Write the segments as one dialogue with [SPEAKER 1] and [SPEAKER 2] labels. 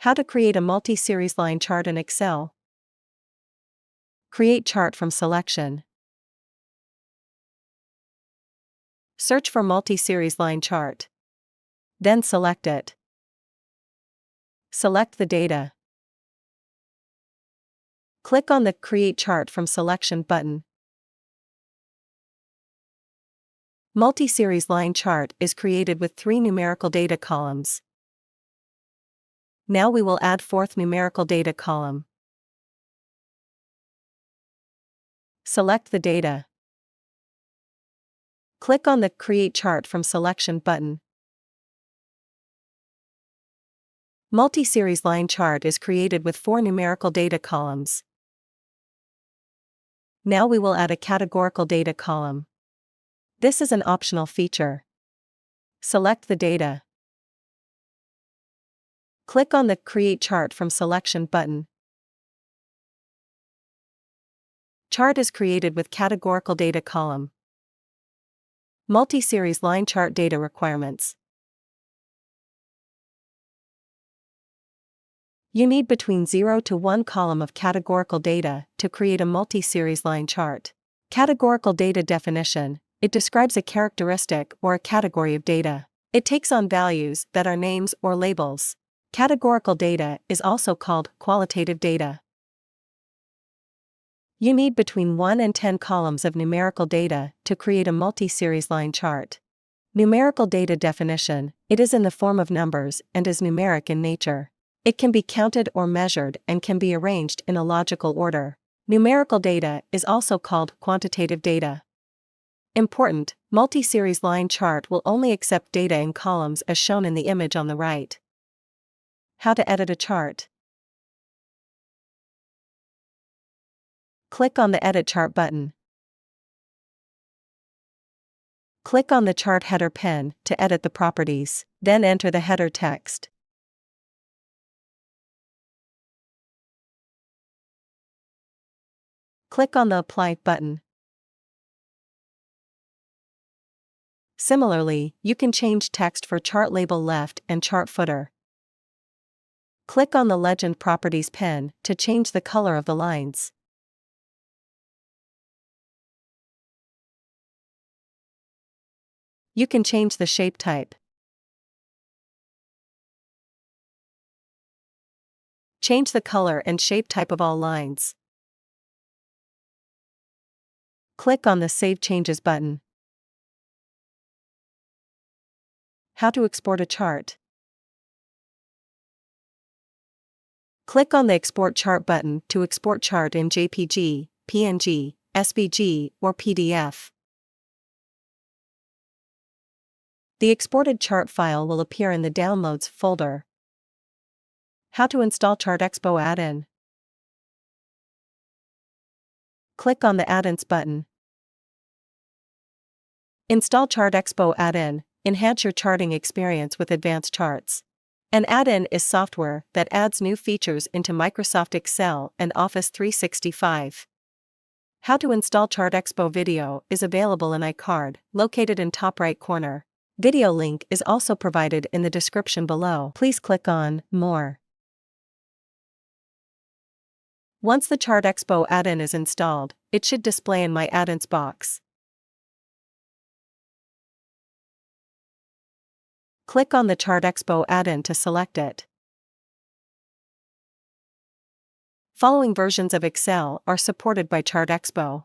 [SPEAKER 1] How to create a multi-series line chart in Excel. Create chart from selection. Search for multi-series line chart. Then select it. Select the data. Click on the Create Chart from Selection button. Multi-series line chart is created with 3 numerical data columns. Now we will add 4th numerical data column. Select the data. Click on the Create Chart from Selection button. Multi-series line chart is created with 4 numerical data columns. Now we will add a categorical data column. This is an optional feature. Select the data. Click on the Create Chart from Selection button. Chart is created with categorical data column. Multi-series line chart data requirements. You need between 0 to 1 column of categorical data to create a multi-series line chart. Categorical data definition. It describes a characteristic or a category of data. It takes on values that are names or labels. Categorical data is also called qualitative data. You need between 1 and 10 columns of numerical data to create a multi-series line chart. Numerical data definition. It is in the form of numbers and is numeric in nature. It can be counted or measured and can be arranged in a logical order. Numerical data is also called quantitative data. Important, multi-series line chart will only accept data in columns as shown in the image on the right. How to edit a chart. Click on the Edit Chart button. Click on the chart header pen to edit the properties, then enter the header text. Click on the Apply button. Similarly, you can change text for chart label left and chart footer. Click on the Legend Properties pen to change the color of the lines. You can change the shape type. Change the color and shape type of all lines. Click on the Save Changes button. How to export a chart. Click on the Export Chart button to export chart in JPG, PNG, SVG, or PDF. The exported chart file will appear in the Downloads folder. How to install ChartExpo add-in. Click on the Add-ins button. Install ChartExpo add-in. Enhance your charting experience with advanced charts. An add-in is software that adds new features into Microsoft Excel and Office 365. How to install ChartExpo video is available in iCard, located in top right corner. Video link is also provided in the description below. Please click on More. Once the ChartExpo add-in is installed, it should display in My Add-ins box. Click on the ChartExpo add-in to select it. Following versions of Excel are supported by ChartExpo.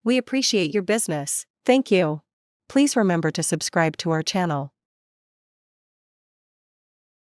[SPEAKER 1] We appreciate your business. Thank you. Please remember to subscribe to our channel.